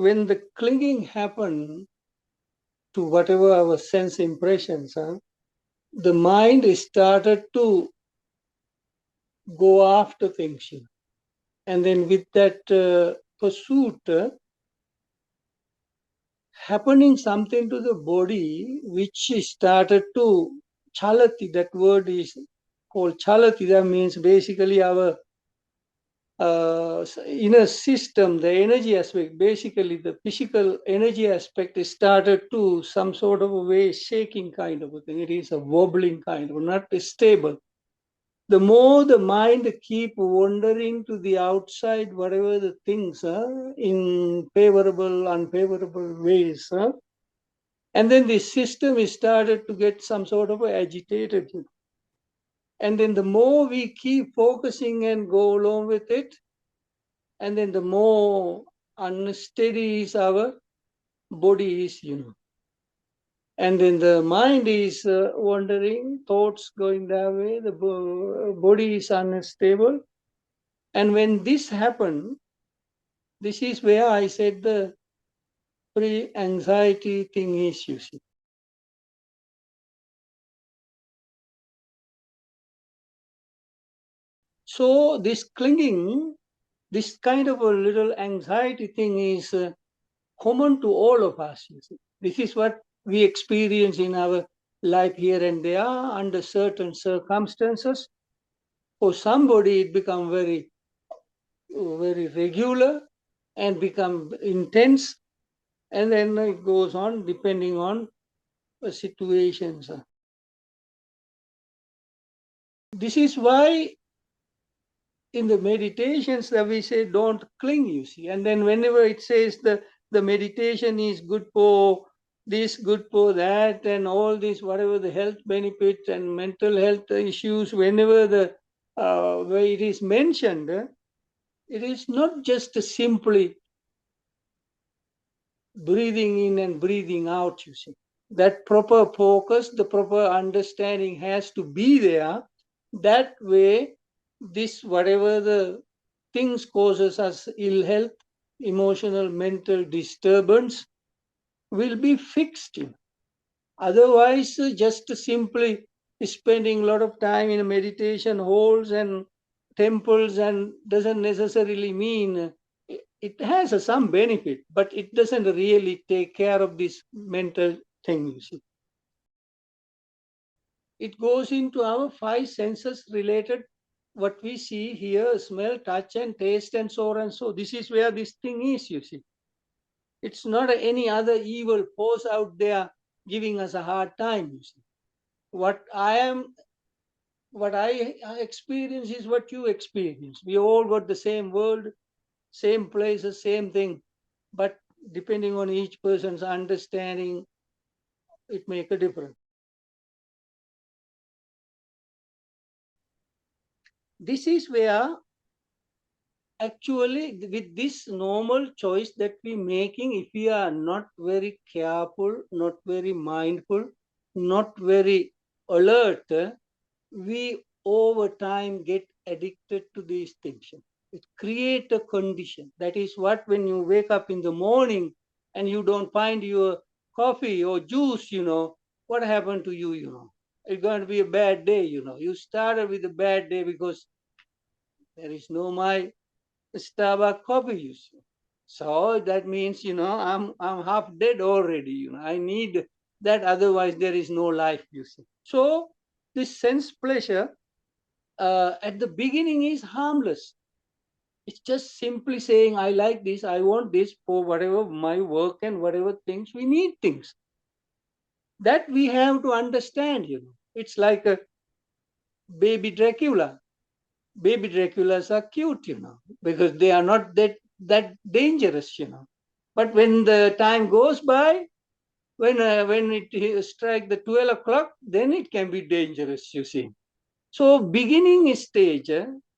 when the clinging happened to whatever our sense impressions, the mind started to go after things. And then with that pursuit, happening something to the body, which started to chalati, that word is called chalati, that means basically our inner system, the energy aspect, basically the physical energy aspect started to some sort of a way shaking kind of a thing. It is a wobbling kind of, not stable. The more the mind keep wandering to the outside, whatever the things are, in favorable, unfavorable ways, and then the system is started to get some sort of agitated. And then the more we keep focusing and go along with it, and then the more unsteady is our body is, And then the mind is wandering, thoughts going that way, the body is unstable. And when this happened, this is where I said the pre-anxiety thing is, you see. So this clinging, this kind of a little anxiety thing is common to all of us. You see. This is what we experience in our life here and there under certain circumstances. For somebody, it becomes very, very regular and become intense, and then it goes on depending on the situations. This is why in the meditations that we say don't cling, you see. And then whenever it says the meditation is good for this, good for that, and all this, whatever the health benefits and mental health issues, whenever the where it is mentioned, it is not just simply breathing in and breathing out, you see. That proper focus, the proper understanding has to be there. That way, this, whatever the things causes us ill health, emotional, mental disturbance, will be fixed. Otherwise, just simply spending a lot of time in meditation halls and temples and doesn't necessarily mean it has some benefit, but it doesn't really take care of this mental thing, you see. It goes into our five senses related, what we see, hear, smell, touch, and taste, and so on and so. This is where this thing is, you see. It's not any other evil force out there giving us a hard time, you see. What I experience is what you experience. We all got the same world, same places, same thing. But depending on each person's understanding, it makes a difference. This is where actually with this normal choice that we're making, if we are not very careful, not very mindful, not very alert, we over time get addicted to these things. It creates a condition. That is what, when you wake up in the morning and you don't find your coffee or juice, what happened to you, It's going to be a bad day, You started with a bad day because there is no my Starbucks coffee, you see. So that means, I'm half dead already, I need that, otherwise there is no life, you see. So this sense pleasure at the beginning is harmless. It's just simply saying, I like this, I want this for whatever my work and whatever things we need things. That we have to understand, It's like a baby Dracula. Baby Draculas are cute, because they are not that dangerous, But when the time goes by, when it strikes the 12 o'clock, then it can be dangerous, you see. So beginning stage,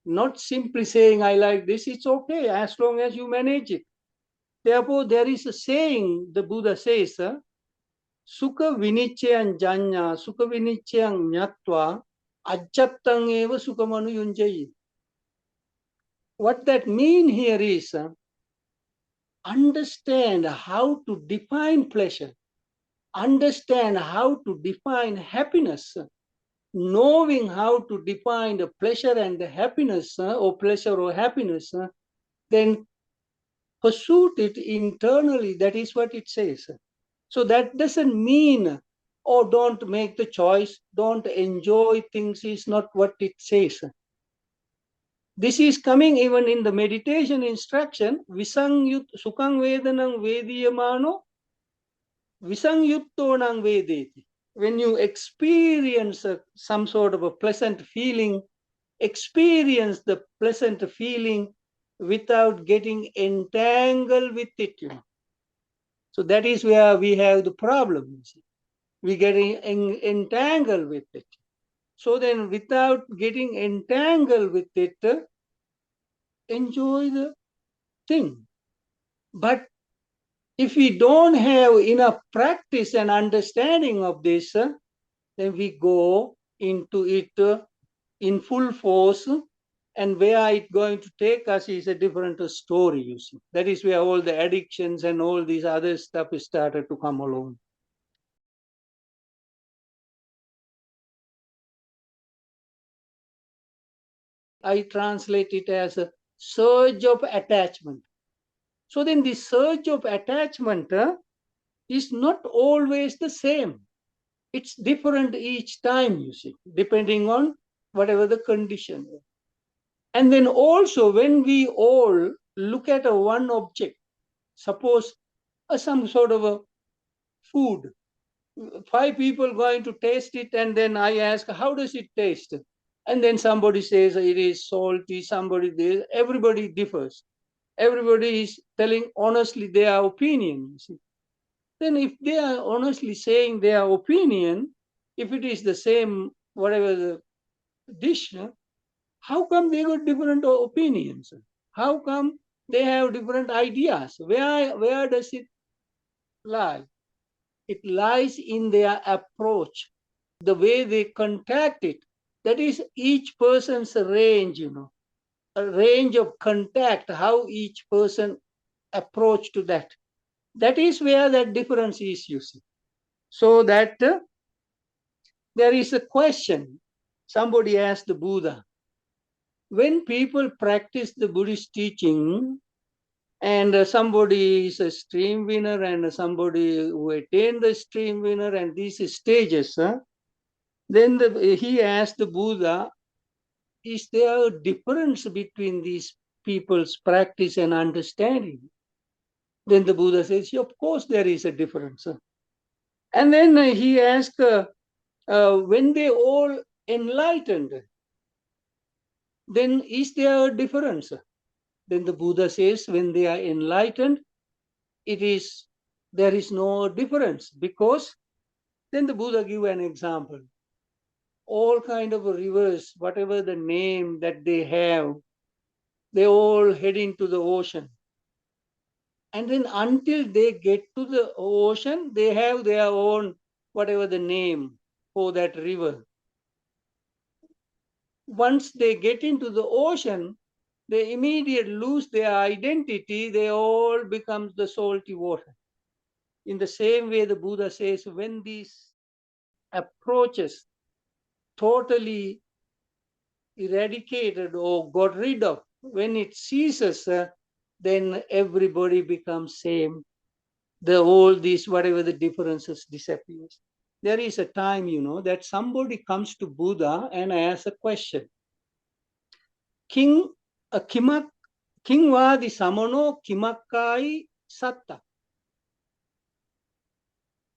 not simply saying, I like this, it's okay as long as you manage it. Therefore, there is a saying, the Buddha says, Sukha vinichyan janya, sukha vinichyan nyatva, ajjattang eva sukhamanu yunjayi. What that means here is, understand how to define pleasure, understand how to define happiness, knowing how to define the pleasure and the happiness, or pleasure or happiness, then pursue it internally. That is what it says. So that doesn't mean, oh, don't make the choice, don't enjoy things, is not what it says. This is coming even in the meditation instruction, visangyut sukang vedanang vediyamano, visangyuttonang vedeti. When you experience some sort of a pleasant feeling, experience the pleasant feeling without getting entangled with it. So that is where we have the problem. We get entangled with it. So then without getting entangled with it, enjoy the thing. But if we don't have enough practice and understanding of this, then we go into it in full force, and where it's going to take us is a different story, you see. That is where all the addictions and all these other stuff started to come along. I translate it as a surge of attachment. So then the surge of attachment is not always the same. It's different each time, you see, depending on whatever the condition is. And then also when we all look at a one object, suppose some sort of a food, 5 people going to taste it, and then I ask, how does it taste? And then somebody says it is salty, everybody differs. Everybody is telling honestly their opinion. Then if they are honestly saying their opinion, if it is the same, whatever the dish, how come they got different opinions? How come they have different ideas? Where does it lie? It lies in their approach, the way they contact it. That is each person's range, a range of contact, how each person approach to that. That is where that difference is, you see. So that there is a question. Somebody asked the Buddha, when people practice the Buddhist teaching, and somebody is a stream winner and somebody who attained the stream winner and these stages, then he asked the Buddha, is there a difference between these people's practice and understanding? Then the Buddha says, of course there is a difference. And then he asked, when they all enlightened, then is there a difference? Then the Buddha says, when they are enlightened, there is no difference, because then the Buddha give an example. All kind of rivers, whatever the name that they have, they all head into the ocean. And then until they get to the ocean, they have their own, whatever the name for that river. Once they get into the ocean, they immediately lose their identity. They all become the salty water. In the same way, the Buddha says, when these approaches totally eradicated or got rid of, when it ceases, then everybody becomes same. All these, whatever the differences, disappears. There is a time, that somebody comes to Buddha and asks a question. King Vadi Samano Kimakkai Satta.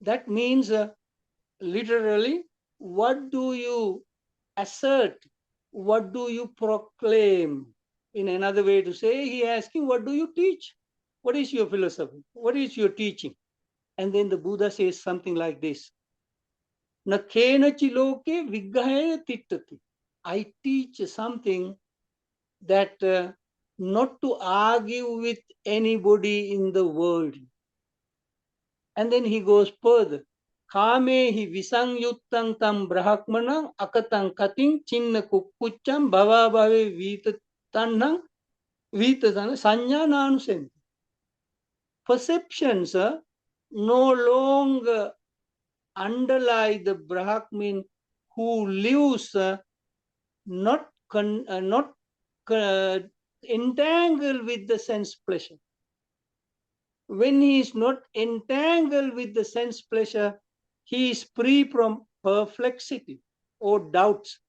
That means literally, what do you assert? What do you proclaim? In another way to say, he asking, what do you teach? What is your philosophy? What is your teaching? And then the Buddha says something like this. Na kenachi loke viggahaya tittati. I teach something that not to argue with anybody in the world. And then he goes further. Kamehi visangyuttang tam brahmanang akatang kating chinna kukkucham bhava bhave vitatannang vitatana sanyananusenti. perceptions no longer underlie the Brahmin who lives not entangled with the sense pleasure. When he is not entangled with the sense pleasure, he is free from perplexity or doubts.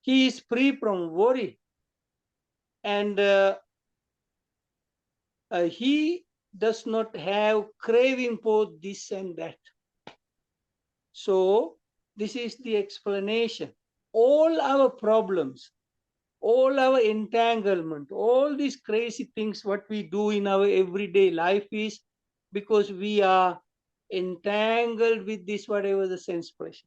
He is free from worry. And he does not have craving for this and that. So this is the explanation. All our problems, all our entanglement, all these crazy things what we do in our everyday life is because we are entangled with this whatever the sense pleasure.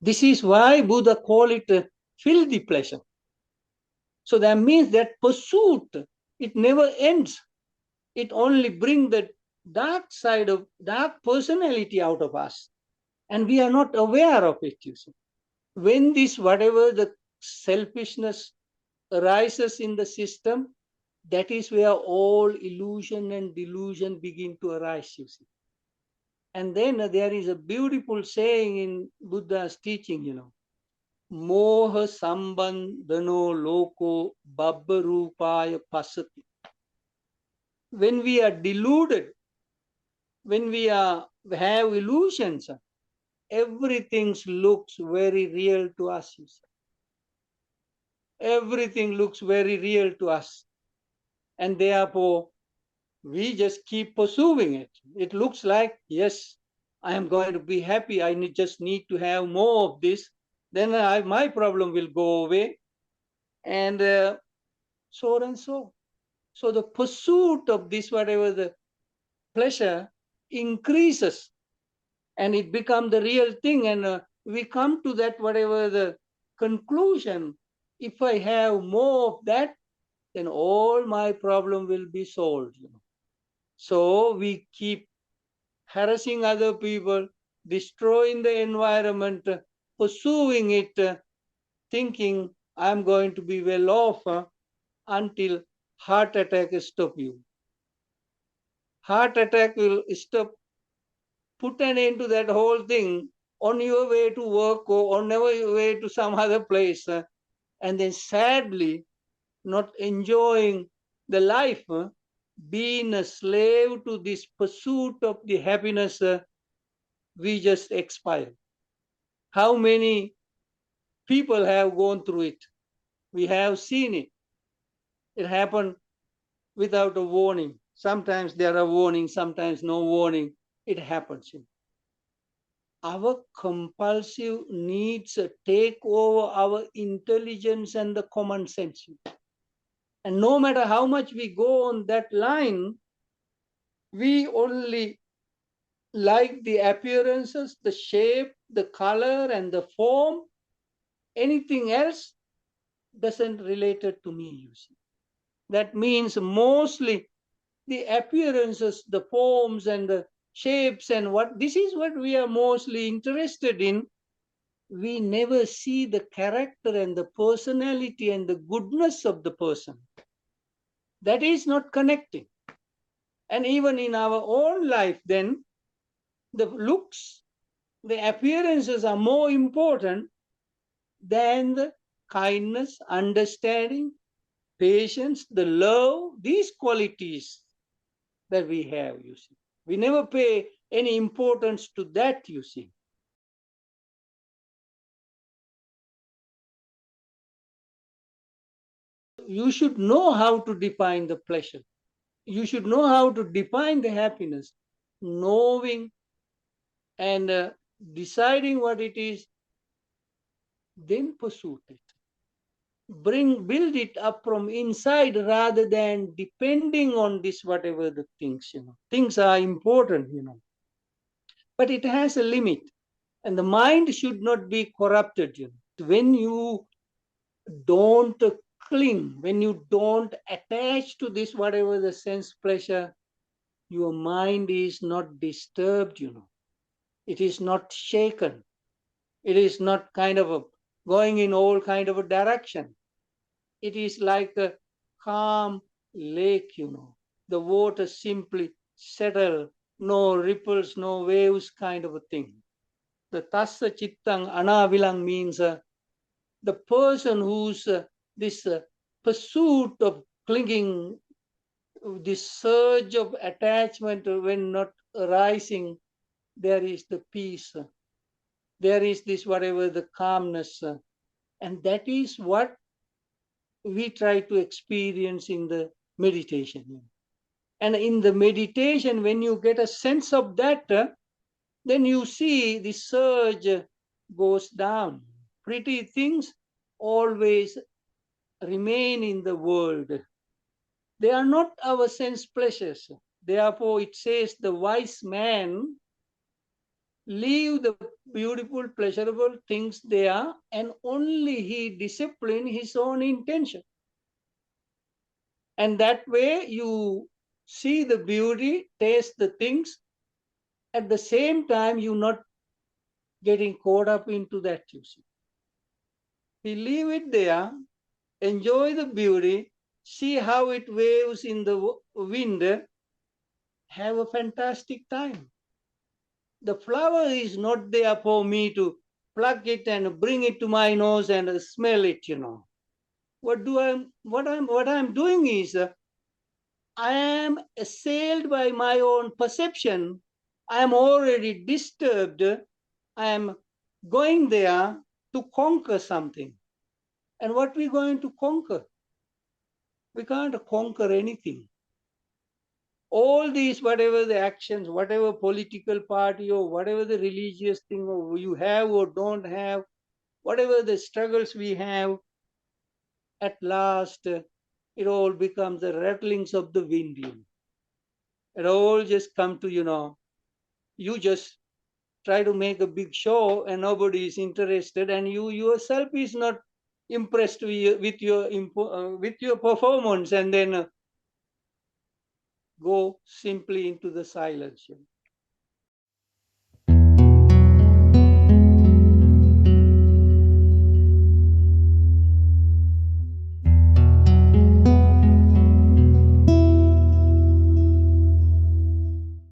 This is why Buddha called it a filthy pleasure. So that means that pursuit, it never ends. It only brings the dark side of dark personality out of us. And we are not aware of it, you see. When this, whatever the selfishness arises in the system, that is where all illusion and delusion begin to arise, you see. And then there is a beautiful saying in Buddha's teaching, Moha sambandhano loko babbarupaya pasati. When we are deluded, when we have illusions, everything looks very real to us. Everything looks very real to us. And therefore, we just keep pursuing it. It looks like, yes, I am going to be happy. I just need to have more of this. Then my problem will go away. And so and so. So the pursuit of this, whatever the pleasure, increases. And it becomes the real thing. And we come to that, whatever the conclusion. If I have more of that, then all my problem will be solved. So we keep harassing other people, destroying the environment, pursuing it, thinking I'm going to be well off until heart attack stop you. Heart attack will stop, put an end to that whole thing on your way to work or on your way to some other place. And then sadly, not enjoying the life, being a slave to this pursuit of the happiness, we just expire. How many people have gone through it? We have seen it. It happened without a warning. Sometimes there are warnings, sometimes no warning. It happens. Our compulsive needs take over our intelligence and the common sense. And no matter how much we go on that line, we only like the appearances, the shape, the color, and the form. Anything else doesn't relate it to me, you see. That means mostly the appearances, the forms, and the shapes, and this is what we are mostly interested in. We never see the character and the personality and the goodness of the person. That is not connecting. And even in our own life, then, the looks, the appearances are more important than the kindness, understanding, patience, the love, these qualities that we have, you see. We never pay any importance to that, you see. You should know how to define the pleasure. You should know how to define the happiness, knowing and deciding what it is, then pursue it. Build it up from inside rather than depending on this, whatever the things, Things are important, but it has a limit. And the mind should not be corrupted. When you don't cling, when you don't attach to this, whatever the sense pleasure, your mind is not disturbed. It is not shaken. It is not kind of going in all kind of a direction. It is like a calm lake. The water simply settle, no ripples, no waves kind of a thing. The tassa chittang anavilang means the person who's this pursuit of clinging, this surge of attachment when not arising, there is the peace. There is this whatever the calmness. And that is what we try to experience in the meditation. And in the meditation, when you get a sense of that, then you see the surge goes down. Pretty things always remain in the world. They are not our sense pleasures. Therefore, it says the wise man leave the beautiful, pleasurable things there, and only he discipline his own intention. And that way you see the beauty, taste the things. At the same time, you're not getting caught up into that, you see. We leave it there, enjoy the beauty, see how it waves in the wind, have a fantastic time. The flower is not there for me to pluck it and bring it to my nose and smell it. What I'm doing is I am assailed by my own perception. I am already disturbed. I am going there to conquer something. And what we're going to conquer? We can't conquer anything. All these, whatever the actions, whatever political party or whatever the religious thing or you have or don't have, whatever the struggles we have, at last it all becomes the rattlings of the wind. It all just come to, you just try to make a big show and nobody is interested, and you yourself is not impressed with your performance, and then go simply into the silence.